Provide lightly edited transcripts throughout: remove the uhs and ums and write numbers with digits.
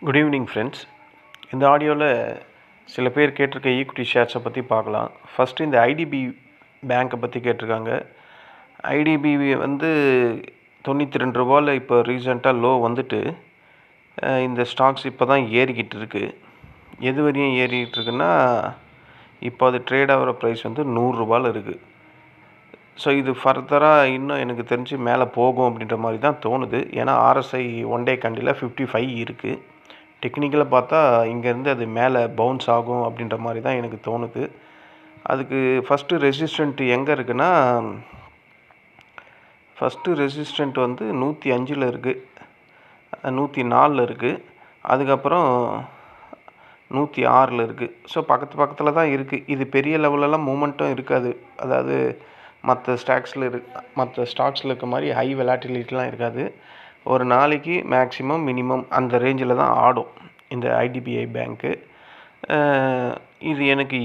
Good evening friends. இந்த ஆடியோவில் சில பேர் கேட்டிருக்க ஈக்விட்டி ஷேர்ஸை பற்றி பார்க்கலாம். ஃபஸ்ட்டு இந்த ஐடிபி பேங்க்கை பற்றி கேட்டிருக்காங்க. ஐடிபி வந்து 92 ரூபாயில் இப்போ ரீசெண்டாக லோ வந்துட்டு இந்த ஸ்டாக்ஸ் இப்போ தான் ஏறிக்கிட்டு இருக்குது. எது வரையும் ஏறிக்கிட்டு இருக்குன்னா, இப்போ அது ட்ரேட் ஆகிற ப்ரைஸ் வந்து 100 ரூபாயில் இருக்குது. ஸோ இது ஃபர்தராக இன்னும் எனக்கு தெரிஞ்சு மேலே போகும் அப்படின்ற மாதிரி தான் தோணுது. ஏன்னா ஆர்எஸ்ஐ ஒன் டே கண்டியில் 55 இருக்குது. டெக்னிக்கலாக பார்த்தா இங்கேருந்து அது மேலே பவுன்ஸ் ஆகும் அப்படின்ற மாதிரி தான் எனக்கு தோணுது. அதுக்கு ஃபஸ்ட்டு ரெசிஸ்டண்ட் எங்கே இருக்குன்னா, ஃபஸ்ட்டு ரெசிஸ்டண்ட் வந்து 105 இருக்குது, 104 இருக்குது, அதுக்கப்புறம் 106 இருக்குது. ஸோ பக்கத்தில் தான் இருக்குது. இது பெரிய லெவலெல்லாம் மூமெண்ட்டும் இருக்காது. அதாவது மற்ற ஸ்டாக்ஸில் இருக்க மாதிரி ஹை வெலாட்டிலிட்டிலாம் இருக்காது. ஒரு நாளைக்கு மேக்ஸிமம் மினிமம் அந்த ரேஞ்சில் தான் ஆடும் இந்த ஐடிபிஐ பேங்க்கு. இது எனக்கு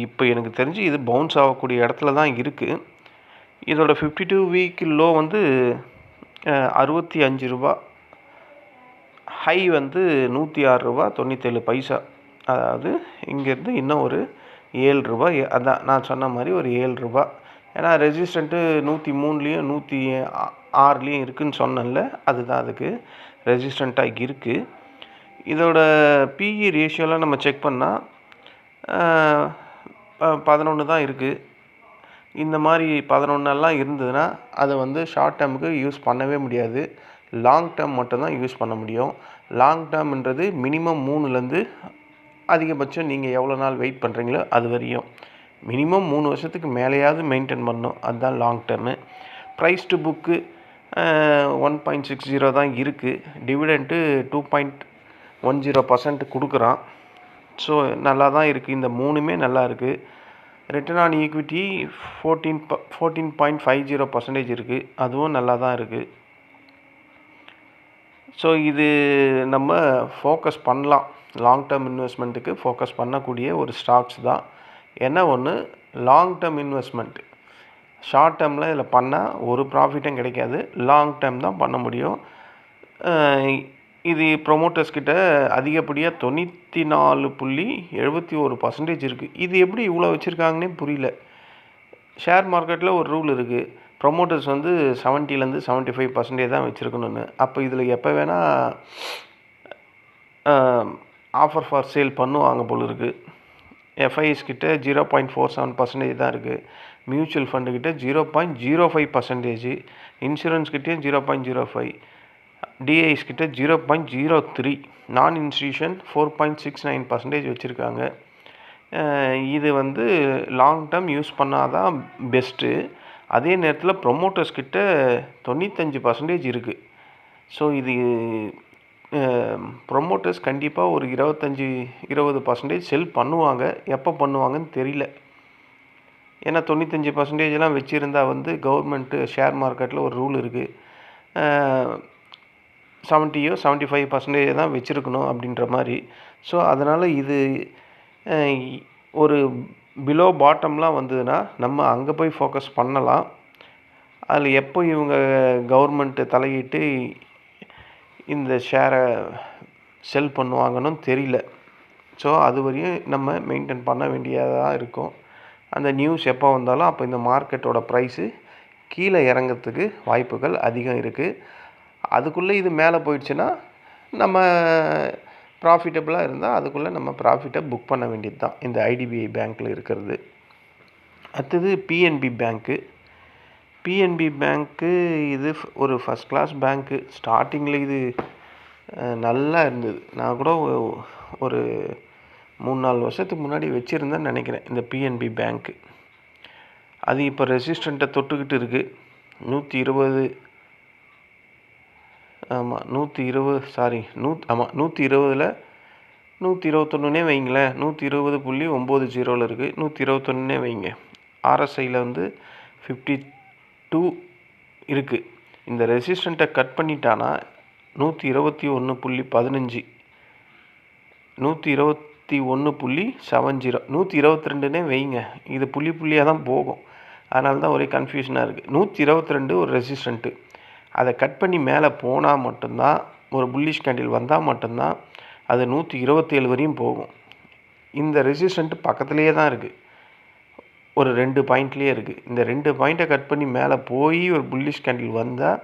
தெரிஞ்சு இது பவுன்ஸ் ஆகக்கூடிய இடத்துல தான் இருக்குது. இதோட 52 வீக் லோ வந்து 65 ரூபா, ஹை வந்து 106 ரூபா 97 பைசா. அதாவது இங்கேருந்து இன்னும் ஒரு 7 ரூபா, அதான் நான் சொன்ன மாதிரி ஒரு 7 ரூபா. ஏன்னா ரெசிஸ்டண்ட்டு 103லேயும் 106லேயும் இருக்குதுன்னு சொன்னேன்ல, அதுதான் அதுக்கு ரெசிஸ்டண்ட்டாக இருக்குது. இதோட பிஇ ரேஷியோலாம் நம்ம செக் பண்ணால் 11 தான் இருக்குது. இந்த மாதிரி 11 இருந்ததுன்னா அதை வந்து ஷார்ட் டேர்முக்கு யூஸ் பண்ணவே முடியாது. லாங் டேர்ம் மட்டும்தான் யூஸ் பண்ண முடியும். லாங் டேர்ம்ன்றது மினிமம் 3லேருந்து அதிகபட்சம் நீங்கள் எவ்வளோ நாள் வெயிட் பண்ணுறீங்களோ அது வரையும் மினிமம் 3 வருஷத்துக்கு மேலேயாவது மெயின்டைன் பண்ணணும். அதுதான் long term. Price to book 1.60 தான் இருக்குது. டிவிடெண்ட்டு 2.10% கொடுக்குறான். ஸோ நல்லா தான் இருக்குது. இந்த மூணுமே நல்லா இருக்குது. ரிட்டர்ன் ஆன் ஈக்விட்டி 14.50% இருக்குது. அதுவும் நல்லா தான் இருக்குது. ஸோ இது நம்ம ஃபோக்கஸ் பண்ணலாம். லாங் டேர்ம் இன்வெஸ்ட்மெண்ட்டுக்கு ஃபோக்கஸ் பண்ணக்கூடிய ஒரு ஸ்டாக்ஸ் தான். என்ன ஒன்று, லாங் டேர்ம் இன்வெஸ்ட்மெண்ட் ஷார்ட் டேர்மில் இதில் பண்ணால் ஒரு ப்ராஃபிட்டும் கிடைக்காது. லாங் டேர்ம் தான் பண்ண முடியும். இது ப்ரொமோட்டர்ஸ் கிட்ட அதிகப்படியாக 94.71% இருக்குது. இது எப்படி இவ்வளோ வச்சுருக்காங்கன்னே புரியல. ஷேர் மார்க்கெட்டில் ஒரு ரூல் இருக்குது, ப்ரொமோட்டர்ஸ் வந்து 70லேருந்து 75% தான் வச்சுருக்கணும்னு. அப்போ இதில் எப்போ வேணால் ஆஃபர் ஃபார் சேல் பண்ணுவாங்க போல் இருக்குது. எஃப்ஐஎஸ் கிட்ட 0.47% தான் இருக்குது. மியூச்சுவல் ஃபண்டுக்கிட்ட 0.05%, இன்சூரன்ஸ் கிட்டேயும் 0.05, டிஐஎஸ் கிட்ட 0.03, நான் இன்ஸ்டியூஷன் 4.69% வச்சுருக்காங்க. இது வந்து லாங் டேர்ம் யூஸ் பண்ணாதான் பெஸ்ட்டு. அதே நேரத்தில் ப்ரொமோட்டர்ஸ் கிட்ட 95% இருக்குது. ஸோ இது ப்ரொமோட்டர்ஸ் கண்டிப்பாக ஒரு 20% செல் பண்ணுவாங்க. எப்போ பண்ணுவாங்கன்னு தெரியல. ஏன்னா 95%லாம் வச்சுருந்தா வந்து கவர்மெண்ட்டு ஷேர் மார்க்கெட்டில் ஒரு ரூல் இருக்குது, 75% தான் வச்சுருக்கணும் அப்படின்ற மாதிரி. ஸோ அதனால் இது ஒரு பிலோ பாட்டம்லாம் வந்ததுன்னா நம்ம அங்கே போய் ஃபோக்கஸ் பண்ணலாம். அதில் எப்போ இவங்க கவர்மெண்ட்டு தலையிட்டு இந்த ஷேரை செல் பண்ணுவாங்கன்னு தெரியல. ஸோ அது வரையும் நம்ம மெயின்டைன் பண்ண வேண்டியதாக இருக்கும். அந்த நியூஸ் எப்போ வந்தாலும் அப்போ இந்த மார்க்கெட்டோட ப்ரைஸு கீழே இறங்கிறதுக்கு வாய்ப்புகள் அதிகம் இருக்குது. அதுக்குள்ளே இது மேலே போயிடுச்சுன்னா நம்ம ப்ராஃபிட்டபுளாக இருந்தால் அதுக்குள்ளே நம்ம ப்ராஃபிட்டை புக் பண்ண வேண்டியது தான் இந்த ஐடிபிஐ பேங்க்கில் இருக்கிறது. அடுத்தது பிஎன்பி பேங்க்கு. பிஎன்பி பேங்க்கு இது ஒரு ஃபஸ்ட் கிளாஸ் பேங்க்கு. ஸ்டார்டிங்கில் இது நல்லா இருந்தது. நான் கூட ஒரு 3-4 வருஷத்துக்கு முன்னாடி வச்சுருந்தேன்னு நினைக்கிறேன் இந்த பிஎன்பி பேங்க்கு. அது இப்போ ரெசிஸ்டண்ட்டை தொட்டுக்கிட்டு இருக்குது. 120, ஆமாம் 120ல் 121 வைங்களேன். 120.90 இருக்குது. 121 வைங்க. ஆர்எஸ்ஐயில் வந்து 52 இருக்குது. இந்த ரெசிஸ்டண்ட்டை கட் பண்ணிட்டானா 121.15, 121.70, 122 வைங்க. இது புள்ளியாக தான் போகும். அதனால தான் ஒரே கன்ஃபியூஷனாக இருக்குது. 122 ஒரு ரெசிஸ்டண்ட்டு. அதை கட் பண்ணி மேலே போனால் மட்டும்தான், ஒரு புல்லிஷ் கேண்டில் வந்தால் மட்டும்தான் அது 127 வரையும் போகும். இந்த ரெசிஸ்டண்ட் பக்கத்துலேயே தான் இருக்குது, ஒரு 2 பாயிண்ட்லேயே இருக்குது. இந்த 2 பாயிண்ட்டை கட் பண்ணி மேலே போய் ஒரு புல்லிஷ் கேண்டில் வந்தால்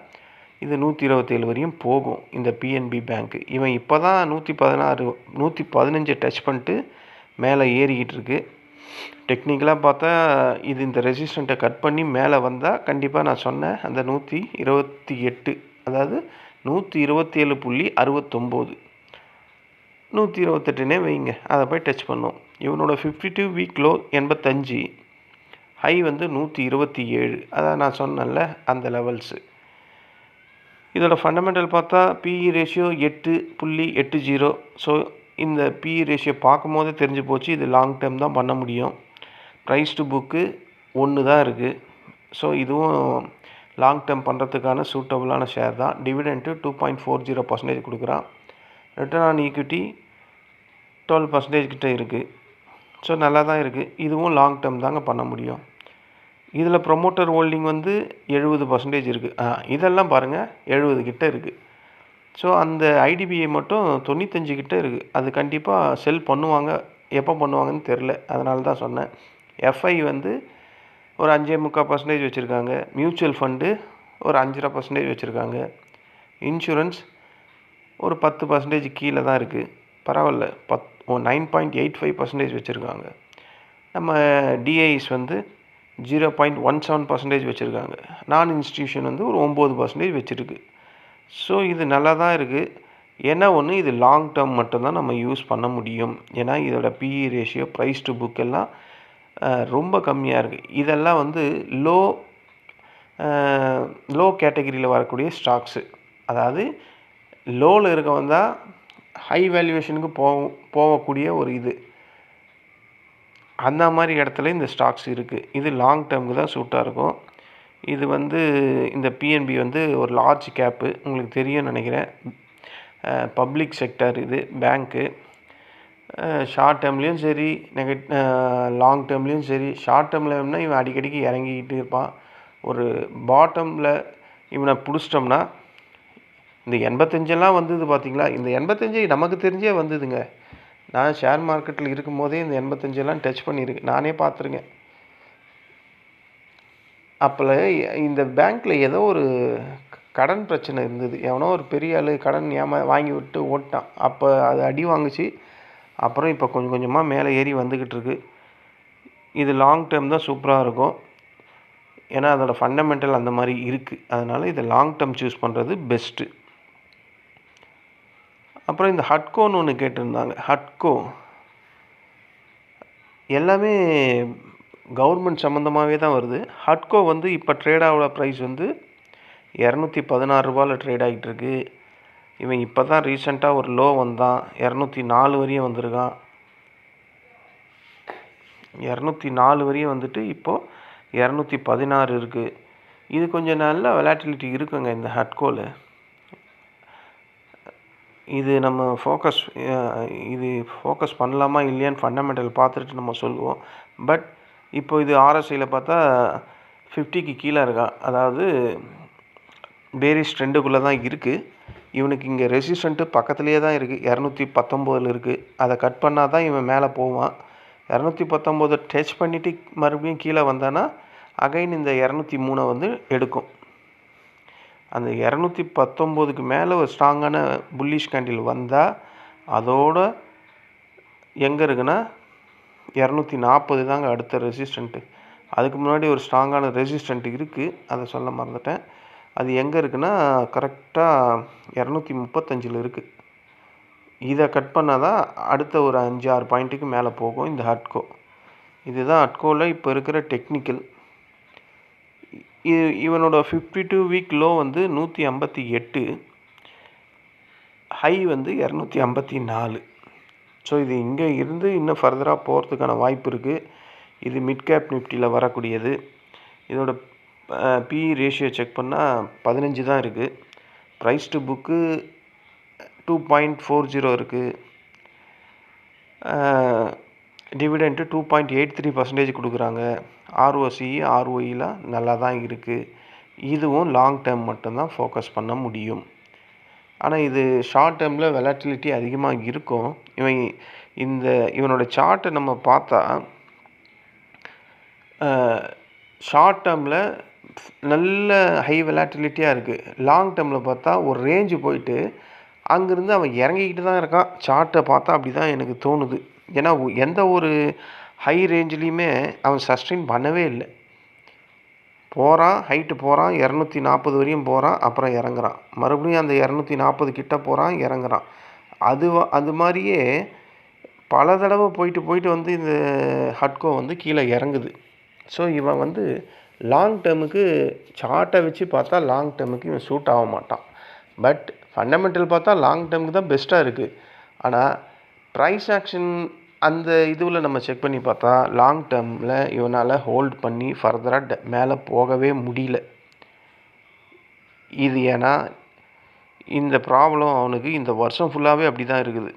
இது 127 வரையும் போகும். இந்த பிஎன்பி பேங்க்கு இவன் இப்போ தான் 116 115 டச் பண்ணிட்டு மேலே ஏறிக்கிட்டு இருக்கு. டெக்னிக்கலாக பார்த்தா இது இந்த ரெசிஸ்டண்ட்டை கட் பண்ணி மேலே வந்தால் கண்டிப்பாக நான் சொன்னேன் அந்த 128, அதாவது 127.69 128னே வைங்க, அதை போய் டச் பண்ணோம். இவனோட 52 வீக் லோ 85, ஹை வந்து 127, அதான் நான் சொன்னேன்ல அந்த லெவல்ஸு. இதோட ஃபண்டமெண்டல் பார்த்தா பிஇ ரேஷியோ 8.80. ஸோ இந்த பிஇ ரேஷியோ பார்க்கும் போதே தெரிஞ்சு போச்சு இது லாங் டேர்ம் தான் பண்ண முடியும். ப்ரைஸ் டு புக்கு 1 தான் இருக்குது. ஸோ இதுவும் லாங் டேர்ம் பண்ணுறதுக்கான சூட்டபுளான ஷேர் தான். டிவிடெண்ட்டு 2.40% கொடுக்குறான். ரிட்டர்ன் ஆன் ஈக்விட்டி 12% கிட்ட இருக்குது. ஸோ நல்லா தான் இருக்குது. இதுவும் லாங் டேர்ம் தாங்க பண்ண முடியும். இதில் ப்ரொமோட்டர் ஹோல்டிங் வந்து 70% இருக்குது. இதெல்லாம் பாருங்கள் 70 கிட்ட இருக்குது. ஸோ அந்த ஐடிபிஐ மட்டும் 95 கிட்ட இருக்குது. அது கண்டிப்பாக செல் பண்ணுவாங்க, எப்போ பண்ணுவாங்கன்னு தெரில, அதனால தான் சொன்னேன். எஃப்ஐ வந்து ஒரு 5.25% வச்சுருக்காங்க. மியூச்சுவல் ஃபண்டு ஒரு 5.5% வச்சுருக்காங்க. இன்சூரன்ஸ் ஒரு 10% கீழே தான் இருக்குது. பரவாயில்ல, 9.85% வச்சுருக்காங்க. நம்ம டிஐஸ் வந்து 0.17% வச்சுருக்காங்க. நான் இன்ஸ்டிடியூஷன் வந்து ஒரு 9% வச்சுருக்கு. ஸோ இது நல்லா தான் இருக்குது. ஏன்னா ஒன்று, இது லாங் டேர்ம் மட்டும்தான் நம்ம யூஸ் பண்ண முடியும். ஏன்னா இதோட PE ratio, price to book எல்லாம் ரொம்ப கம்மியாக இருக்குது. இதெல்லாம் வந்து லோ கேட்டகரியில் வரக்கூடிய ஸ்டாக்ஸு. அதாவது லோவில் இருக்க வந்தால் ஹை வேல்யூவேஷனுக்கு போகக்கூடிய ஒரு இது, அந்த மாதிரி இடத்துல இந்த ஸ்டாக்ஸ் இருக்குது. இது லாங் டேர்முக்கு தான் சூட்டாக இருக்கும். இது வந்து இந்த பிஎன்பி வந்து ஒரு லார்ஜ் கேப்பு, உங்களுக்கு தெரியும்னு நினைக்கிறேன். பப்ளிக் செக்டர் இது பேங்க்கு. ஷார்ட் டேர்ம்லேயும் சரி, லாங் டேர்ம்லேயும் சரி. ஷார்ட் டேர்மில் இவன் அடிக்கடிக்கு இறங்கிக்கிட்டு இருப்பான். ஒரு பாட்டமில் இவனை பிடிச்சிட்டோம்னா, இந்த 85 வந்தது பார்த்தீங்களா, இந்த 85 நமக்கு தெரிஞ்சே வந்ததுங்க. நான் ஷேர் மார்க்கெட்டில் இருக்கும் போதே இந்த 85 டச் பண்ணியிருக்கு, நானே பார்த்துருக்கேன். அப்போ இந்த பேங்க்கில் ஏதோ ஒரு கடன் பிரச்சனை இருந்தது. எவனோ ஒரு பெரிய ஆள் கடன் வாங்கி விட்டு ஓட்டான். அப்போ அது அடி வாங்குச்சு. அப்புறம் இப்போ கொஞ்சம் கொஞ்சமாக மேலே ஏறி வந்துக்கிட்டு இருக்கு. இது லாங் டேர்ம் தான் சூப்பராக இருக்கும். ஏன்னா அதோடய ஃபண்டமெண்டல் அந்த மாதிரி இருக்குது. அதனால் இதை லாங் டேர்ம் சூஸ் பண்ணுறது பெஸ்ட்டு. அப்புறம் இந்த ஹட்கோன்னு ஒன்று கேட்டிருந்தாங்க. ஹட்கோ எல்லாமே கவர்மெண்ட் சம்மந்தமாகவே தான் வருது. ஹட்கோ வந்து இப்போ ட்ரேட் ஆகிற ப்ரைஸ் வந்து 216 ரூபாயில் ட்ரேட் ஆகிட்டுருக்கு. இவன் இப்போ தான் ரீசெண்டாக ஒரு லோ வந்தான், 204 வரையும் வந்திருக்கான். 204 வரையும் வந்துட்டு இப்போது 216 இருக்குது. இது கொஞ்சம் நல்ல வெலாட்டிலிட்டி இருக்குங்க இந்த ஹட்கோவில். இது நம்ம ஃபோக்கஸ் பண்ணலாமா இல்லையான்னு ஃபண்டமெண்டல் பார்த்துட்டு நம்ம சொல்லுவோம். பட் இப்போ இது ஆர்எஸ்ஐயில் பார்த்தா 50க்கு கீழே இருக்கான். அதாவது பேரிஷ் ட்ரெண்டுக்குள்ளே தான் இருக்குது. இவனுக்கு இங்கே ரெசிஸ்டண்ட்டு பக்கத்துலேயே தான் இருக்குது, 219 இருக்குது. அதை கட் பண்ணால் தான் இவன் மேலே போவான். 219 டச் பண்ணிவிட்டு மறுபடியும் கீழே வந்தானா அகைன் இந்த 203 வந்து எடுக்கும். அந்த 219க்கு மேலே ஒரு ஸ்ட்ராங்கான புல்லிஷ் கேண்டில் வந்தால் அதோட எங்கே இருக்குன்னா 240 தாங்க அடுத்த ரெசிஸ்டண்ட்டு. அதுக்கு முன்னாடி ஒரு ஸ்ட்ராங்கான ரெசிஸ்டண்ட் இருக்குது, அதை சொல்ல மறந்துட்டேன். அது எங்கே இருக்குன்னா கரெக்டாக 235 இருக்குது. இதை கட் பண்ணால் தான் அடுத்த ஒரு 5-6 பாயிண்ட்டுக்கு மேலே போகும் இந்த ஹட்கோ. இதுதான் ஹட்கோவில் இப்போ இருக்கிற டெக்னிக்கல். இவனோட 52 வீக் லோ வந்து 158, ஹை வந்து 254. ஸோ இது இங்கே இருந்து இன்னும் ஃபர்தராக போகிறதுக்கான வாய்ப்பு இருக்குது. இது மிட் கேப் நிஃப்டியில் வரக்கூடியது. இதோட பிஇ ரேஷியோ செக் பண்ணால் 15 தான் இருக்குது. ப்ரைஸ் டு புக்கு 2.40 இருக்குது. டிவிடெண்ட்டு 2.83% கொடுக்குறாங்க. ஆர்ஓசி ஆர்ஓஇலாம் நல்லா தான் இருக்குது. இதுவும் லாங் டேர்ம் மட்டும்தான் ஃபோக்கஸ் பண்ண முடியும். ஆனால் இது ஷார்ட் டேர்மில் வெலாட்டிலிட்டி அதிகமாக இருக்கும். இவனோட சார்ட்டை நம்ம பார்த்தா ஷார்ட் டேர்மில் நல்ல ஹை வெலாட்டிலிட்டியாக இருக்குது. லாங் டேர்மில் பார்த்தா ஒரு ரேஞ்சு போயிட்டு அங்கேருந்து அவன் இறங்கிக்கிட்டு தான் இருக்கான். சார்ட்டை பார்த்தா அப்படி தான் எனக்கு தோணுது. ஏன்னா எந்த ஒரு ஹை ரேஞ்சிலையுமே அவன் சஸ்டெயின் பண்ணவே இல்லை. போகிறான், ஹைட்டு போகிறான், 240 வரையும் போகிறான், அப்புறம் இறங்குறான். மறுபடியும் அந்த 240 கிட்ட போகிறான், இறங்குறான். அது மாதிரியே பல தடவை போயிட்டு வந்து இந்த ஹட்கோ வந்து கீழே இறங்குது. ஸோ இவன் வந்து லாங் டேர்முக்கு சார்ட்டை வச்சு பார்த்தா லாங் டேர்முக்கு இவன் சூட் ஆக மாட்டான். பட் ஃபண்டமெண்டல் பார்த்தா லாங் டேர்முக்கு தான் பெஸ்ட்டாக இருக்குது. ஆனால் ப்ரைஸ் ஆக்ஷன் அந்த இதுவில் நம்ம செக் பண்ணி பார்த்தா லாங் டேர்மில் இவனால் ஹோல்ட் பண்ணி ஃபர்தராக மேலே போகவே முடியல. இது ஏன்னா இந்த ப்ராப்ளம் அவனுக்கு இந்த வருஷம் ஃபுல்லாகவே அப்படி தான் இருக்குது.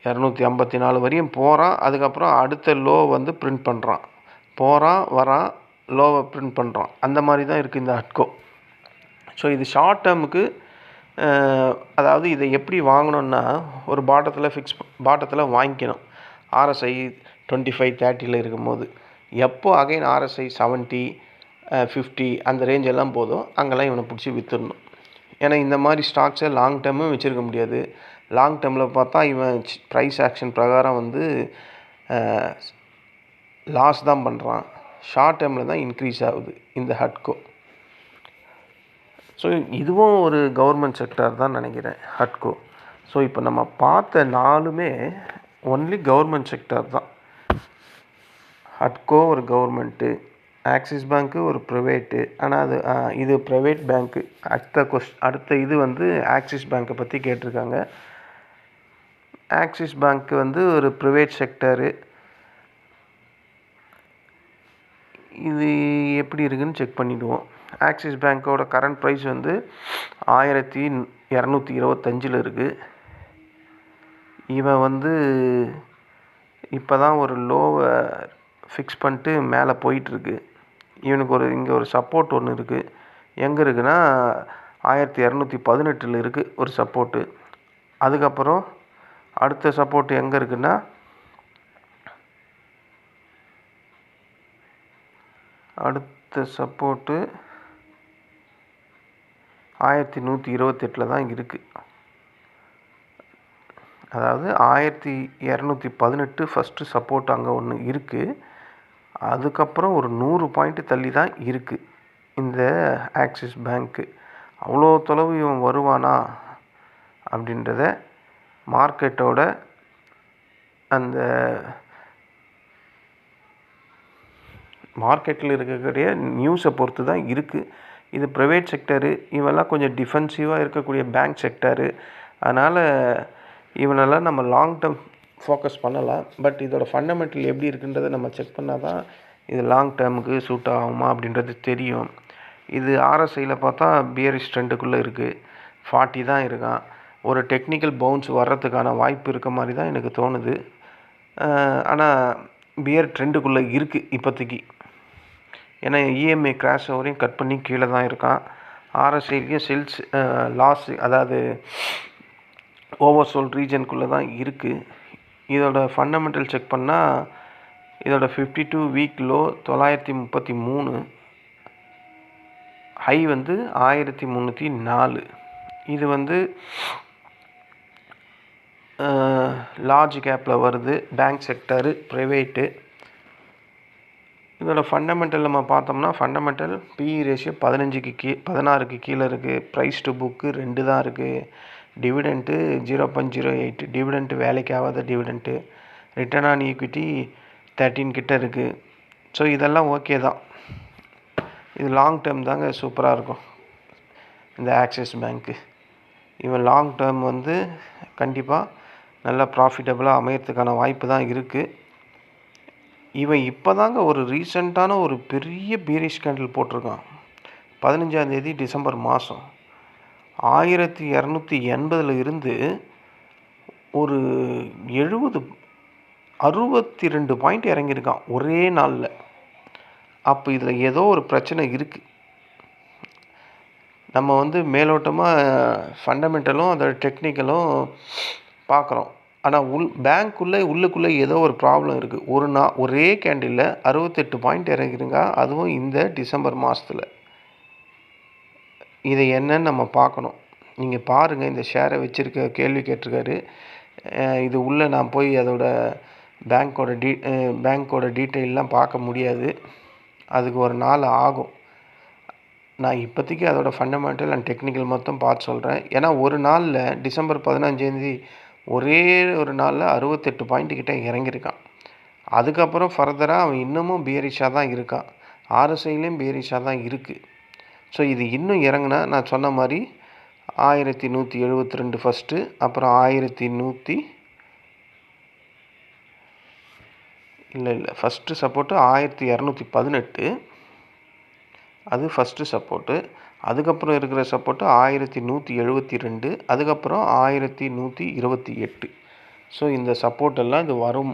254 வரையும் போகிறான், அதுக்கப்புறம் அடுத்த லோ வந்து பிரிண்ட் பண்ணுறான், போகிறான் வரான், லோவை பிரிண்ட் பண்ணுறான். அந்த மாதிரி தான் இருக்குது இந்த ஹட்கோ. ஸோ இது ஷார்ட் டேர்முக்கு அதாவது இதை எப்படி வாங்கணுன்னா ஒரு பாட்டத்தில் வாங்கிக்கணும். RSI 25-30 இருக்கும்போது எப்போ அகைன் RSI 70 50 அந்த ரேஞ்ச் எல்லாம் போதும், அங்கெல்லாம் இவனை பிடிச்சி விற்றுடணும். ஏன்னா இந்த மாதிரி ஸ்டாக்ஸை லாங் டேர்மும் வச்சுருக்க முடியாது. லாங் டேர்மில் பார்த்தா இவன் ப்ரைஸ் ஆக்ஷன் பிரகாரம் வந்து லாஸ் தான் பண்ணுறான். ஷார்ட் டேர்மில் தான் இன்க்ரீஸ் ஆகுது இந்த ஹட்கோ. ஸோ இதுவும் ஒரு கவர்மெண்ட் செக்டார் தான் நினைக்கிறேன் ஹட்கோ. ஸோ இப்போ நம்ம பார்த்த நாலுமே ஒன்லி கவர்மெண்ட் செக்டார் தான். ஹட்கோ ஒரு கவர்மெண்ட்டு, ஆக்சிஸ் பேங்க்கு ஒரு ப்ரைவேட்டு. ஆனால் இது ப்ரைவேட் பேங்க்கு. அடுத்த இது வந்து ஆக்சிஸ் பேங்க்கை பற்றி கேட்டிருக்காங்க. ஆக்சிஸ் பேங்க்கு வந்து ஒரு ப்ரைவேட் செக்டரு. இது எப்படி இருக்குதுன்னு செக் பண்ணிவிடுவோம். ஆக்சிஸ் பேங்க்கோட கரண்ட் ப்ரைஸ் வந்து 1225 இருக்குது. இவன் வந்து இப்போ தான் ஒரு லோவை ஃபிக்ஸ் பண்ணிட்டு மேலே போயிட்டுருக்கு. இவனுக்கு இங்கே ஒரு சப்போர்ட் ஒன்று இருக்குது. எங்கே இருக்குன்னா 1218 இருக்குது ஒரு சப்போர்ட்டு. அதுக்கப்புறம் அடுத்த சப்போர்ட் எங்கே இருக்குன்னா அடுத்த சப்போர்ட்டு 1128 தான் இருக்குது. அதாவது 1218 ஃபஸ்ட்டு சப்போர்ட் அங்கே ஒன்று இருக்குது. அதுக்கப்புறம் ஒரு 100 பாயிண்ட் தள்ளி தான் இருக்குது இந்த ஆக்சிஸ் பேங்க்கு. அவ்வளோ தொலைவு இவன் வருவானா அப்படின்றத மார்க்கெட்டோட அந்த மார்க்கெட்டில் இருக்கக்கூடிய நியூஸை பொறுத்து தான் இருக்குது. இது ப்ரைவேட் செக்டரு, இவெல்லாம் கொஞ்சம் டிஃபென்சிவாக இருக்கக்கூடிய பேங்க் செக்டரு. அதனால் இவனெல்லாம் நம்ம லாங் டேர்ம் ஃபோக்கஸ் பண்ணலாம். பட் இதோட ஃபண்டமெண்டல் எப்படி இருக்குன்றதை நம்ம செக் பண்ணால் தான் இது லாங் டேர்முக்கு சூட் ஆகுமா அப்படின்றது தெரியும். இது RSIயில் பார்த்தா பியரிஷ் ட்ரெண்டுக்குள்ளே இருக்குது, 40 தான் இருக்கான். ஒரு டெக்னிக்கல் பவுன்ஸ் வர்றதுக்கான வாய்ப்பு இருக்க மாதிரி தான் எனக்கு தோணுது. ஆனால் பியர் ட்ரெண்டுக்குள்ளே இருக்குது இப்போதைக்கு. ஏன்னா EMA கிராஷ் ஓவரையும் கட் பண்ணி கீழே தான் இருக்கான். RSIலையும் செல்ஸ் லாஸ், அதாவது ஓவர்சோல்ட் ரீஜனுக்குள்ளே தான் இருக்குது. இதோட ஃபண்டமெண்டல் செக் பண்ணால் இதோட 52 வீக் லோ 933, ஹை வந்து 1304. இது வந்து லார்ஜ் கேப்பில் வருது, பேங்க் செக்டரு, ப்ரைவேட்டு. இதோட ஃபண்டமெண்டல் நம்ம பார்த்தோம்னா ஃபண்டமெண்டல் PE ரேஷியோ 16க்கு கீழே இருக்குது. ப்ரைஸ் டு புக்கு 2 தான் இருக்குது. டிவிடெண்ட்டு 0.08, டிவிடெண்ட்டு வேலைக்கு ஆகாத டிவிடெண்ட்டு. ரிட்டர்ன் ஆன் ஈக்விட்டி 13 கிட்ட இருக்குது. ஸோ இதெல்லாம் ஓகே தான். இது லாங் டேர்ம் தாங்க சூப்பராக இருக்கும் இந்த ஆக்சிஸ் பேங்க்கு. இவன் லாங் டேர்ம் வந்து கண்டிப்பாக நல்லா ப்ராஃபிட்டபுளாக அமையறதுக்கான வாய்ப்பு தான் இருக்குது. இவன் இப்போ தாங்க ஒரு ரீசெண்டான ஒரு பெரிய பீரிஷ் கேண்டில் போட்டிருக்கான். 15 டிசம்பர் மாதம் 1280 இருந்து ஒரு 62 பாயிண்ட் இறங்கியிருக்கான் ஒரே நாளில். அப்போ இதில் ஏதோ ஒரு பிரச்சனை இருக்குது. நம்ம வந்து மேலோட்டமாக ஃபண்டமெண்டலும் அதோட டெக்னிக்கலும் பார்க்குறோம். ஆனால் உள்ளுக்குள்ளே ஏதோ ஒரு ப்ராப்ளம் இருக்குது. ஒரே கேண்டில்ல 68 பாயிண்ட் இறங்கிருங்க, அதுவும் இந்த டிசம்பர் மாதத்தில். இதை என்னன்னு நம்ம பார்க்கணும். நீங்கள் பாருங்கள், இந்த ஷேரை வச்சுருக்க கேள்வி கேட்டிருக்காரு. இது உள்ளே நான் போய் அதோட பேங்க்கோட டீட்டெயிலெலாம் பார்க்க முடியாது. அதுக்கு ஒரு நாள் ஆகும். நான் இப்போதைக்கு அதோட ஃபண்டமெண்டல் அண்ட் டெக்னிக்கல் மொத்தம் பார்த்து சொல்கிறேன். ஏன்னா ஒரு நாளில் டிசம்பர் 15 ஒரே ஒரு நாளில் 68 பாயிண்ட்டு கிட்டே இறங்கியிருக்கான். அதுக்கப்புறம் ஃபர்தராக அவன் இன்னமும் பியரிஷாக தான் இருக்கான். RSIலையும் பியரிஷாக தான் இருக்குது. ஸோ இது இன்னும் இறங்குனா நான் சொன்ன மாதிரி 1172 ஃபஸ்ட்டு, அப்புறம் 1100 இல்லை ஃபஸ்ட்டு சப்போர்ட்டு 1218, அது ஃபஸ்ட்டு சப்போர்ட்டு. அதுக்கப்புறம் இருக்கிற சப்போர்ட்டு 1172, அதுக்கப்புறம் 1128. ஸோ இந்த சப்போர்ட்டெல்லாம் இது வரும்.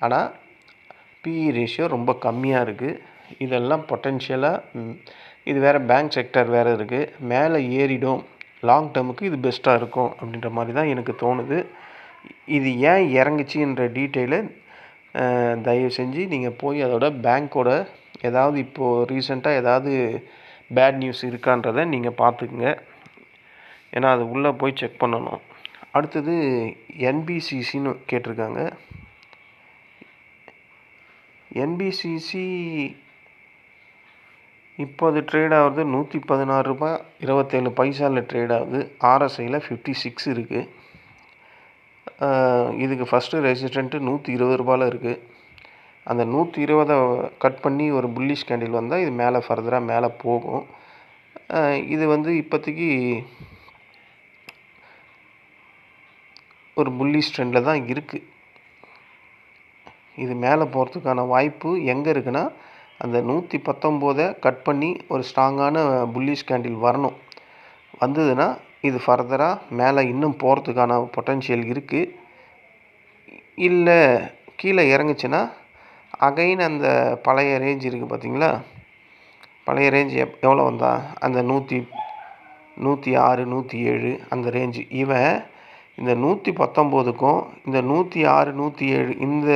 ஆனால் PE ரேஷியோ ரொம்ப கம்மியாக இருக்குது. இதெல்லாம் பொட்டென்ஷியலாக இது வேறு பேங்க் செக்டர் வேறு இருக்குது. மேலே ஏறிடும், லாங் டேர்முக்கு இது பெஸ்ட்டாக இருக்கும் அப்படின்ற மாதிரி தான் எனக்கு தோணுது. இது ஏன் இறங்குச்சின்ற டீட்டெயிலை தயவு செஞ்சு நீங்கள் போய் அதோட பேங்க்கோட ஏதாவது இப்போது ரீசெண்டாக ஏதாவது பேட் நியூஸ் இருக்கான்றதை நீங்கள் பார்த்துக்குங்க. ஏன்னா அது உள்ளே போய் செக் பண்ணணும். அடுத்தது NBCCன்னு கேட்டிருக்காங்க. NBCC இப்போ அது ட்ரேட் ஆகுது ₹116.27 ட்ரேட் ஆகுது. RSIயில் 56 இருக்குது. இதுக்கு ஃபஸ்ட்டு ரெசிஸ்டண்ட்டு ₹120 இருக்குது. அந்த 120 கட் பண்ணி ஒரு புல்லிஷ் கேண்டில் வந்தால் இது மேலே ஃபர்தராக மேலே போகும். இது வந்து இப்போதைக்கு ஒரு புல்லிஷ் ட்ரெண்டில் தான் இருக்குது. இது மேலே போகிறதுக்கான வாய்ப்பு எங்கே இருக்குன்னா, அந்த 119 கட் பண்ணி ஒரு ஸ்ட்ராங்கான புல்லிஷ் கேண்டில் வரணும். வந்ததுன்னா இது ஃபர்தராக மேலே இன்னும் போகிறதுக்கான பொட்டென்ஷியல் இருக்குது. இல்லை கீழே இறங்குச்சுன்னா அகைன் அந்த பழைய ரேஞ்ச் இருக்குது பார்த்தீங்களா, பழைய ரேஞ்ச் எவ்வளோ வந்தால் அந்த 106, 107 அந்த ரேஞ்சு. இவன் இந்த 119க்கும் இந்த 106, 107 இந்த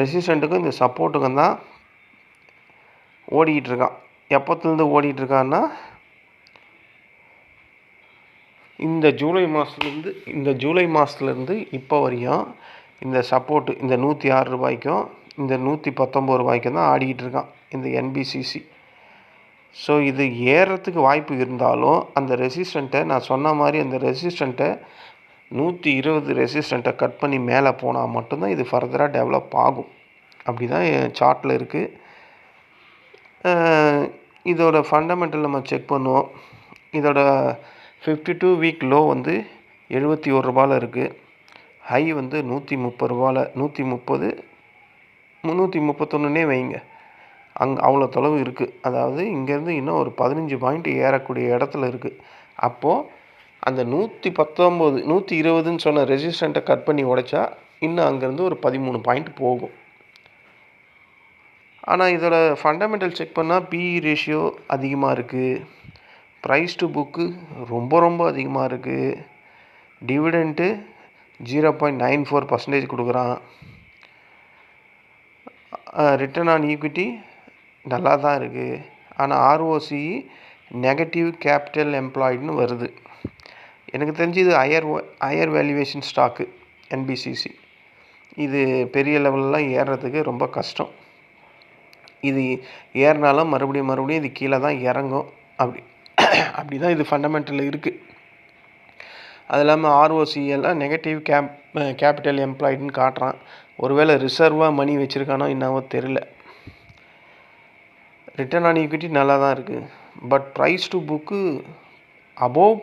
ரெசிஸ்டண்ட்டுக்கும் இந்த சப்போர்ட்டுக்கும் தான் ஓடிக்கிட்டு இருக்கான். எப்போத்துலேருந்து ஓடிக்கிட்டு இருக்கான்னா, இந்த ஜூலை மாதத்துலேருந்து இப்போ வரையும் இந்த சப்போர்ட்டு இந்த ₹106க்கும் இந்த ₹119 தான் ஆடிக்கிட்டு இருக்கான் இந்த NBCC. ஸோ இது ஏறுறதுக்கு வாய்ப்பு இருந்தாலும் அந்த ரெசிஸ்டண்ட்டை நான் சொன்ன மாதிரி அந்த ரெசிஸ்டண்ட்டை 120 ரெசிஸ்டண்ட்டை கட் பண்ணி மேலே போனால் மட்டும்தான் இது ஃபர்தராக டெவலப் ஆகும். அப்படி தான் சார்ட்டில் இருக்குது. இதோட ஃபண்டமெண்டல் நம்ம செக் பண்ணுவோம். இதோட 52 வீக் லோ வந்து ₹71 இருக்குது. ஹை வந்து ₹130, 130, 331 வைங்க. அவ்வளோ தொலைவு இருக்குது. அதாவது இங்கேருந்து இன்னும் ஒரு 15 பாயிண்ட் ஏறக்கூடிய இடத்துல இருக்குது. அப்போது அந்த 119, 120ன்னு சொன்ன ரெசிஸ்டண்ட்டை கட் பண்ணி உடைச்சா இன்னும் அங்கேருந்து ஒரு 13 பாயிண்ட் போகும். ஆனால் இதோட ஃபண்டமெண்டல் செக் பண்ணால் PE ரேஷியோ அதிகமாக இருக்குது, ப்ரைஸ் டு புக்கு ரொம்ப அதிகமாக இருக்குது, டிவிடெண்ட்டு 0.94% கொடுக்குறான், ரிட்டர்ன் ஆன் ஈக்விட்டி நல்லா தான் இருக்குது. ஆனால் ROCE நெகட்டிவ் கேபிட்டல் எம்ப்ளாய்டுன்னு வருது. எனக்கு தெரிஞ்சு இது ஹையர் வேல்யூவேஷன் ஸ்டாக்கு NBCC. இது பெரிய லெவலெலாம் ஏறுறதுக்கு ரொம்ப கஷ்டம். இது ஏறினாலும் மறுபடியும் இது கீழே தான் இறங்கும். அப்படி தான் இது ஃபண்டமெண்டலில் இருக்குது. அது இல்லாமல் ROCE எல்லாம் நெகட்டிவ் கேபிட்டல் எம்ப்ளாய்டுன்னு காட்டுறான். ஒருவேளை ரிசர்வாக மணி வச்சுருக்கானோ என்னவோ தெரில. ரிட்டர்ன் ஆன் ஈக்விட்டி நல்லா தான் இருக்குது. But price to book above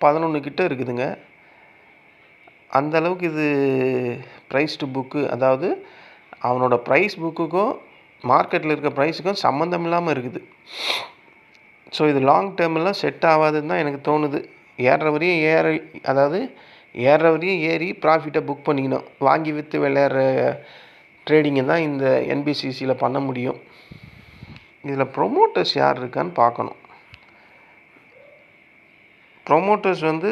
11 கிட்ட இருக்குதுங்க. அந்தளவுக்கு இது ப்ரைஸ் டு புக்கு, அதாவது அவனோட ப்ரைஸ் புக்குக்கும் மார்க்கெட்டில் இருக்க ப்ரைஸுக்கும் சம்மந்தம் இல்லாமல் இருக்குது. ஸோ இது லாங் டேர்மெல்லாம் செட் ஆகாதுன்னு தான் எனக்கு தோணுது. ஏறுற வரையும் ஏறி ப்ராஃபிட்டை புக் பண்ணிக்கணும். வாங்கி விற்று விளையாடுற ட்ரேடிங்கை தான் இந்த NBCCயில் பண்ண முடியும். இதில் ப்ரொமோட்டர்ஸ் யார் இருக்கான்னு பார்க்கணும். ப்ரொமோட்டர்ஸ் வந்து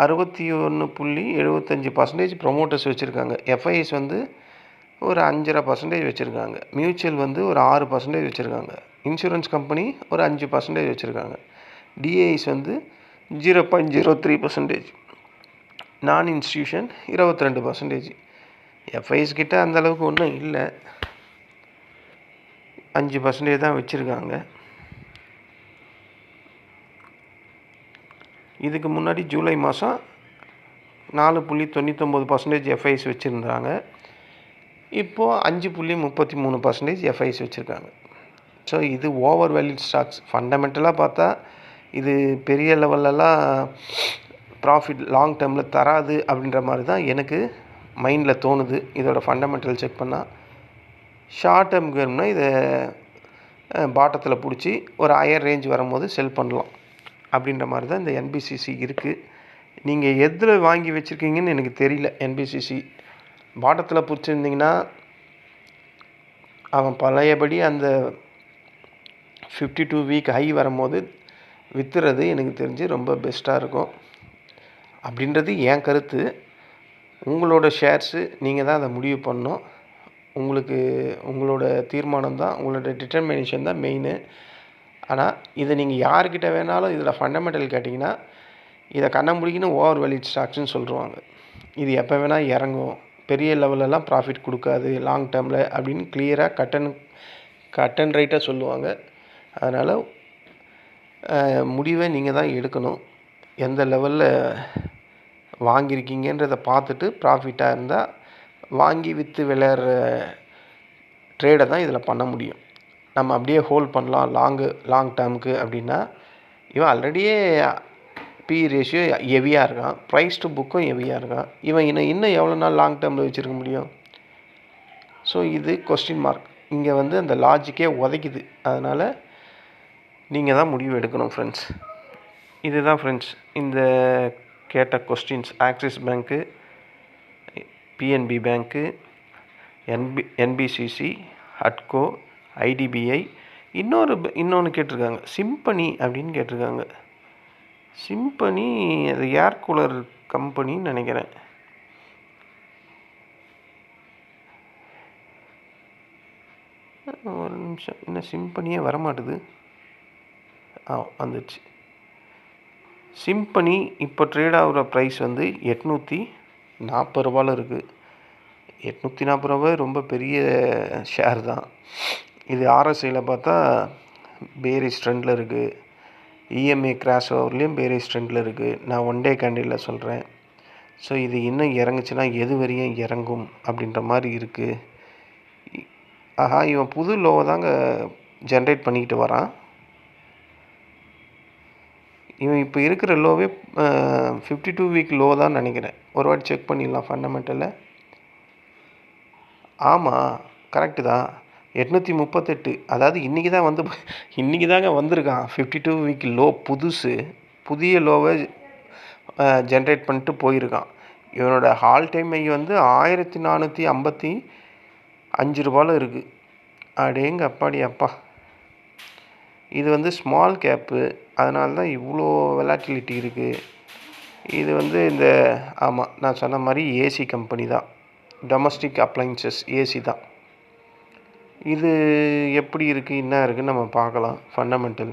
61.75% ப்ரொமோட்டர்ஸ் வச்சுருக்காங்க. எஃப்ஐஎஸ் வந்து ஒரு 5.5% வச்சுருக்காங்க. மியூச்சுவல் வந்து ஒரு 6% வச்சுருக்காங்க. இன்சூரன்ஸ் கம்பெனி ஒரு 5% வச்சுருக்காங்க. டிஐஎஸ் வந்து 0.03%. நான் இன்ஸ்டியூஷன் 22%. எஃப்ஐஎஸ் கிட்ட அந்தளவுக்கு ஒன்றும் இல்லை, 5% தான் வச்சுருக்காங்க. இதுக்கு முன்னாடி ஜூலை மாதம் 4.99% எஃப்ஐஎஸ் வச்சுருந்தாங்க. இப்போது 5.33% எஃப்ஐஎஸ் வச்சுருக்காங்க. ஸோ இது ஓவர் வேல்யூட் ஸ்டாக்ஸ். ஃபண்டமெண்டலாக பார்த்தா இது பெரிய லெவல்லலாம் ப்ராஃபிட் லாங் டேர்மில் தராது அப்படின்ற மாதிரி தான் எனக்கு மைண்டில் தோணுது. இதோட ஃபண்டமெண்டல் செக் பண்ணால் ஷார்ட் டேர்முக்கு வேணும்னா இதை பாட்டத்தில் பிடிச்சி ஒரு ஹையர் ரேஞ்ச் வரும்போது செல் பண்ணலாம் அப்படின்ற மாதிரி தான் இந்த என்பிசிசி இருக்குது. நீங்கள் எதில் வாங்கி வச்சுருக்கீங்கன்னு எனக்கு தெரியல. என்பிசிசி பாட்டத்தில் பிடிச்சிருந்தீங்கன்னா அவன் பழையபடி அந்த 52 வீக் ஹை வரும்போது விற்றுறது எனக்கு தெரிஞ்சு ரொம்ப பெஸ்ட்டாக இருக்கும் அப்படின்றது என் கருத்து. உங்களோட ஷேர்ஸு நீங்கள் தான் அதை முடிவு பண்ணணும். உங்களோட தீர்மானம் தான், உங்களோட டிட்டர்மினேஷன் தான் மெயின். ஆனால் இதை நீங்கள் யார்கிட்ட வேணாலும் இதில் ஃபண்டமெண்டல் கேட்டிங்கன்னா இதை கண்ண முடிக்கணும் ஓவர் வேல்யூட் ஸ்டாக்ஸ்னு சொல்லுவாங்க. இது எப்போ வேணால் இறங்கும், பெரிய லெவலெல்லாம் ப்ராஃபிட் கொடுக்காது லாங் டேர்மில் அப்படின்னு கிளியராக கட் அண்ட் ரைட்டாக சொல்லுவாங்க. அதனால் முடிவை நீங்கள் தான் எடுக்கணும். எந்த லெவலில் வாங்கியிருக்கீங்கன்றதை பார்த்துட்டு ப்ராஃபிட்டாக இருந்தால் வாங்கி விற்று விளையாடுற ட்ரேடை தான் இதில் பண்ண முடியும். நம்ம அப்படியே ஹோல்ட் பண்ணலாம் லாங் டேர்முக்கு அப்படின்னா இவன் ஆல்ரெடியே பி ரேஷியோ ஹெவியாக இருக்கான், ப்ரைஸ் டு புக்கும் ஹெவியாக இருக்கான். இவன் இன்னும் எவ்வளோ நாள் லாங் டேர்மில் வச்சுருக்க முடியும்? ஸோ இது கொஸ்டின் மார்க். இங்கே வந்து அந்த லாஜிக்கே உதைக்குது. அதனால் நீங்கள் தான் முடிவு எடுக்கணும் ஃப்ரெண்ட்ஸ். இதுதான் ஃப்ரெண்ட்ஸ் இந்த கேட்ட கொஸ்டின்ஸ். ஆக்சிஸ் பேங்க்கு, பிஎன்பி பேங்க்கு, என்பிசிசி, ஹட்கோ, ஐடிபிஐ, இன்னொன்று கேட்டிருக்காங்க சிம்பனி அப்படின்னு கேட்டிருக்காங்க. சிம்பனி அது ஏர் கூலர் கம்பெனின்னு நினைக்கிறேன். ஒரு நிமிஷம், இன்னும் சிம்பனியே வரமாட்டுது. வந்துடுச்சு. சிம்பனி இப்போ ட்ரேட் ஆகிற ப்ரைஸ் வந்து 840 ரூபாயில் இருக்குது. 840 ரூபாய் ரொம்ப பெரிய ஷேர் தான். இது ஆர்எஸ்ஐயில் பார்த்தா பேரிஷ் ட்ரெண்டில் இருக்குது. இஎம்ஏ கிராஷ் ஓவர்லேயும் பேரிஷ் ட்ரெண்டில் இருக்குது. நான் ஒன் டே கேண்டிலில் சொல்கிறேன். ஸோ இது இன்னும் இறங்குச்சுன்னா எது வரையும் இறங்கும் அப்படின்ற மாதிரி இருக்குது. இவன் புது லோவை தாங்க ஜென்ரேட் பண்ணிக்கிட்டு வரான். இவன் இப்போ இருக்கிற லோவே 52 வீக் லோ தான் நினைக்கிறேன். ஒரு வாட்டி செக் பண்ணிடலாம் ஃபண்டமெண்டலில். ஆமாம், கரெக்டு தான். 838. அதாவது இன்றைக்கி தாங்க வந்திருக்கான் 52 வீக் லோ. புதிய லோவை ஜென்ரேட் பண்ணிட்டு போயிருக்கான். இவனோட ஆல் டைம் ஹை வந்து 1455 ரூபாயில் இருக்குது. அடேங்க அப்பாடி அப்பா. இது வந்து ஸ்மால் கேப்பு, அதனால தான் இவ்வளோ வெலாட்டிலிட்டி இருக்குது. இது வந்து நான் சொன்ன மாதிரி ஏசி கம்பெனி தான், டொமஸ்டிக் அப்ளைன்சஸ் ஏசி தான். இது எப்படி இருக்குது, என்ன இருக்குதுன்னு நம்ம பார்க்கலாம். ஃபண்டமெண்டல்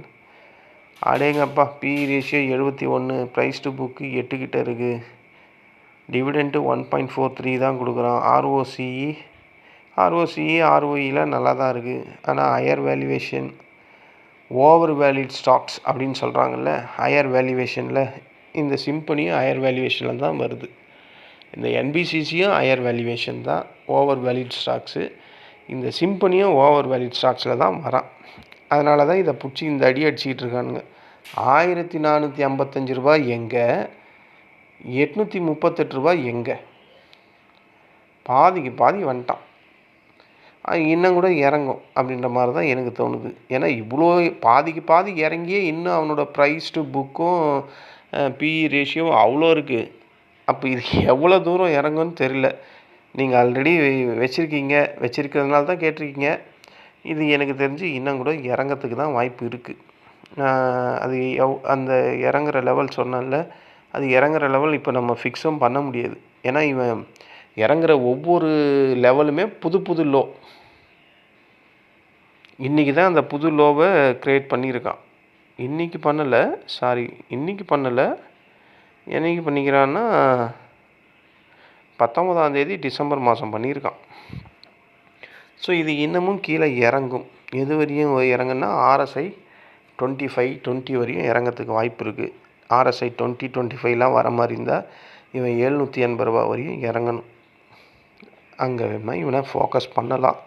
அடேங்கப்பா, P ratio 71, price to book 8 கிட்ட இருக்குது. டிவிடெண்ட்டு 1.43 தான் கொடுக்குறான். ஆர்ஓஇலாம் நல்லா தான் இருக்குது. ஆனால் higher valuation, over valued stocks அப்படின்னு சொல்கிறாங்கல்ல, ஹையர் வேல்யூவேஷனில் இந்த சிம்பனியும் ஹையர் வேல்யூவேஷனில் தான் வருது. இந்த என்பிசிசியும் ஹையர் வேல்யூவேஷன் தான், ஓவர் வேல்யூட் ஸ்டாக்ஸு. இந்த சிம்பனியும் ஓவர் வேல்யூட் ஸ்டாக்ஸில் தான் வரான். அதனால தான் இதை பிடிச்சி இந்த அடி அடிச்சிக்கிட்டு இருக்கானுங்க. 1455 ரூபாய் எங்கே, 838 ரூபாய் எங்கே? பாதிக்கு பாதி வந்துட்டான். இன்னும் கூட இறங்கும் அப்படின்ற மாதிரி தான் எனக்கு தோணுது. ஏன்னா இவ்வளோ பாதிக்கு பாதி இறங்கியே இன்னும் அவனோட ப்ரைஸ் டு புக்கும் பிஇ ரேஷியோவும் அவ்வளோ இருக்குது. அப்போ இது எவ்வளோ தூரம் இறங்கும்னு தெரியல. நீங்கள் ஆல்ரெடி வச்சுருக்கிறதுனால தான் கேட்டிருக்கீங்க. இது எனக்கு தெரிஞ்சு இன்னும் கூட இறங்கிறதுக்கு தான் வாய்ப்பு இருக்குது. அது அந்த இறங்குற லெவல் சொன்னேன்ல, அது இறங்குற லெவல் இப்போ நம்ம ஃபிக்ஸும் பண்ண முடியாது. ஏன்னா இவன் இறங்குற ஒவ்வொரு லெவலுமே புது புது லோ. இன்றைக்கி தான் அந்த புது லோவை க்ரியேட் பண்ணியிருக்கான். இன்றைக்கி பண்ணலை, இன்றைக்கி பண்ணலை. என்னைக்கு பண்ணிக்கிறான்னா 19ஆம் தேதி டிசம்பர் மாதம் பண்ணியிருக்கான். ஸோ இது இன்னமும் கீழே இறங்கும். எது வரையும் இறங்குன்னா RSI 25, 20 வரையும் இறங்கிறதுக்கு வாய்ப்பு இருக்குது. RSI 20, 25லாம் வர மாதிரி இருந்தால் இவன் 780 ரூபா வரையும் இறங்கணும். அங்கே வேணால் இவனை ஃபோக்கஸ் பண்ணலாம்.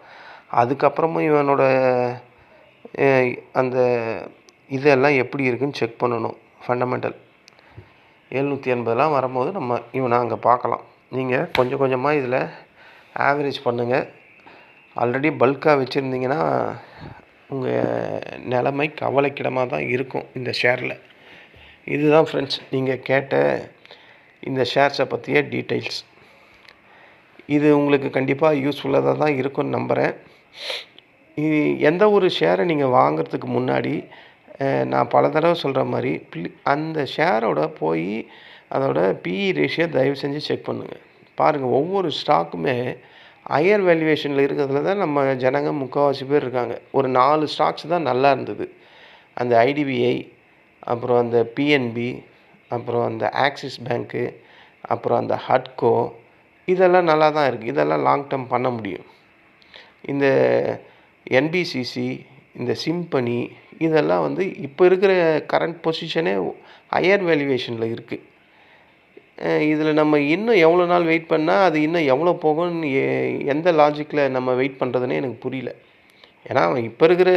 அதுக்கப்புறமும் இவனோட அந்த இதெல்லாம் எப்படி இருக்குதுன்னு செக் பண்ணணும். ஃபண்டமெண்டல் 780லாம் வரும்போது நம்ம இவனை அங்கே பார்க்கலாம். நீங்கள் கொஞ்சம் கொஞ்சமாக இதில் ஆவரேஜ் பண்ணுங்கள். ஆல்ரெடி பல்காக வச்சுருந்தீங்கன்னா உங்கள் நிலைமை கவலைக்கிடமாக தான் இருக்கும் இந்த ஷேரில். இதுதான் ஃப்ரெண்ட்ஸ் நீங்கள் கேட்ட இந்த ஷேர்ஸை பற்றிய டீட்டெயில்ஸ். இது உங்களுக்கு கண்டிப்பாக யூஸ்ஃபுல்லாக தான் இருக்கும்னு நம்புகிறேன். எந்த ஒரு ஷேரை நீங்கள் வாங்கிறதுக்கு முன்னாடி நான் பல தடவை சொல்கிற மாதிரி அந்த ஷேரோட போய் அதோட PE ரேஷியோ தயவு செஞ்சு செக் பண்ணுங்கள். பாருங்கள், ஒவ்வொரு ஸ்டாக்குமே ஹையர் வேல்யூவேஷனில் இருக்கிறதுல தான் நம்ம ஜனங்க முக்கால்வாசி பேர் இருக்காங்க. ஒரு 4 ஸ்டாக்ஸ் தான் நல்லா இருந்தது. அந்த IDBI, அப்புறம் அந்த PNB, அப்புறம் அந்த ஆக்சிஸ் பேங்க்கு, அப்புறம் அந்த HUDCO, இதெல்லாம் நல்லா தான் இருக்குது. இதெல்லாம் லாங் டேர்ம் பண்ண முடியும். இந்த NBCC, இந்த சிம்பனி, இதெல்லாம் வந்து இப்போ இருக்கிற கரண்ட் பொசிஷனே ஹையர் வேல்யூவேஷனில் இருக்குது. இதில் நம்ம இன்னும் எவ்வளோ நாள் வெயிட் பண்ணால் அது இன்னும் எவ்வளோ போகும்னு எந்த லாஜிக்கில் நம்ம வெயிட் பண்ணுறதுனே எனக்கு புரியல. ஏன்னா இப்போ இருக்கிற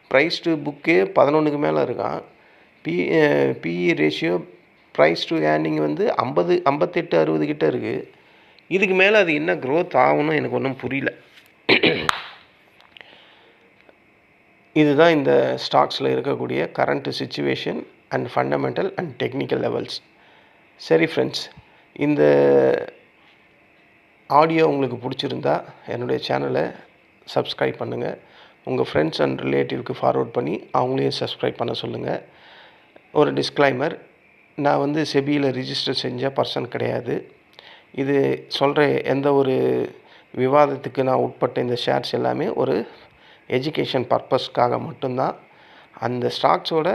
ப்ரைஸ் டு புக்கே 11க்கு மேலே இருக்கான். PE ratio price to earning வந்து 50, 58, 60 கிட்ட இருக்குது. இதுக்கு மேலே அது என்ன க்ரோத் ஆகணும்னு எனக்கு ஒன்றும் புரியல. இதுதான் இந்த ஸ்டாக்ஸில் இருக்கக்கூடிய current situation and fundamental and technical levels. சரி ஃப்ரெண்ட்ஸ், இந்த ஆடியோ உங்களுக்கு பிடிச்சிருந்தா என்னுடைய சேனலை சப்ஸ்கிரைப் பண்ணுங்கள். உங்கள் ஃப்ரெண்ட்ஸ் அண்ட் ரிலேட்டிவ்க்கு ஃபார்வர்ட் பண்ணி அவங்களையும் சப்ஸ்கிரைப் பண்ண சொல்லுங்கள். ஒரு டிஸ்க்ளைமர், நான் வந்து செபியில் ரிஜிஸ்டர் செஞ்ச பர்சன் கிடையாது. இது சொல்கிற எந்த ஒரு விவாதத்துக்கு நான் உட்பட்ட இந்த ஷேர்ஸ் எல்லாமே ஒரு எஜுகேஷன் பர்பஸ்க்காக மட்டும்தான். அந்த ஸ்டாக்ஸோட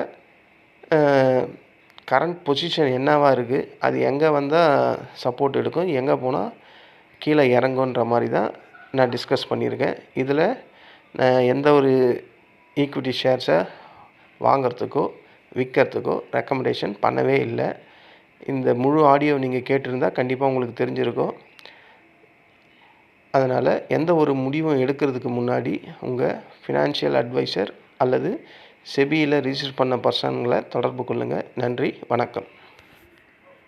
கரண்ட் பொசிஷன் என்னவாக இருக்குது, அது எங்கே வந்தால் சப்போர்ட் எடுக்கும், எங்கே போனால் கீழே இறங்குன்ற மாதிரி தான் நான் டிஸ்கஸ் பண்ணியிருக்கேன். இதில் நான் எந்த ஒரு ஈக்விட்டி ஷேர்ஸை வாங்கிறதுக்கோ விற்கிறதுக்கோ ரெக்கமெண்டேஷன் பண்ணவே இல்லை. இந்த முழு ஆடியோ நீங்கள் கேட்டிருந்தால் கண்டிப்பாக உங்களுக்கு தெரிஞ்சிருக்கும். அதனால் எந்த ஒரு முடிவும் எடுக்கிறதுக்கு முன்னாடி உங்கள் ஃபினான்ஷியல் அட்வைசர் அல்லது செபியில் ரிஜிஸ்டர் பண்ண பர்சன்களை தொடர்பு கொள்ளுங்கள். நன்றி, வணக்கம்.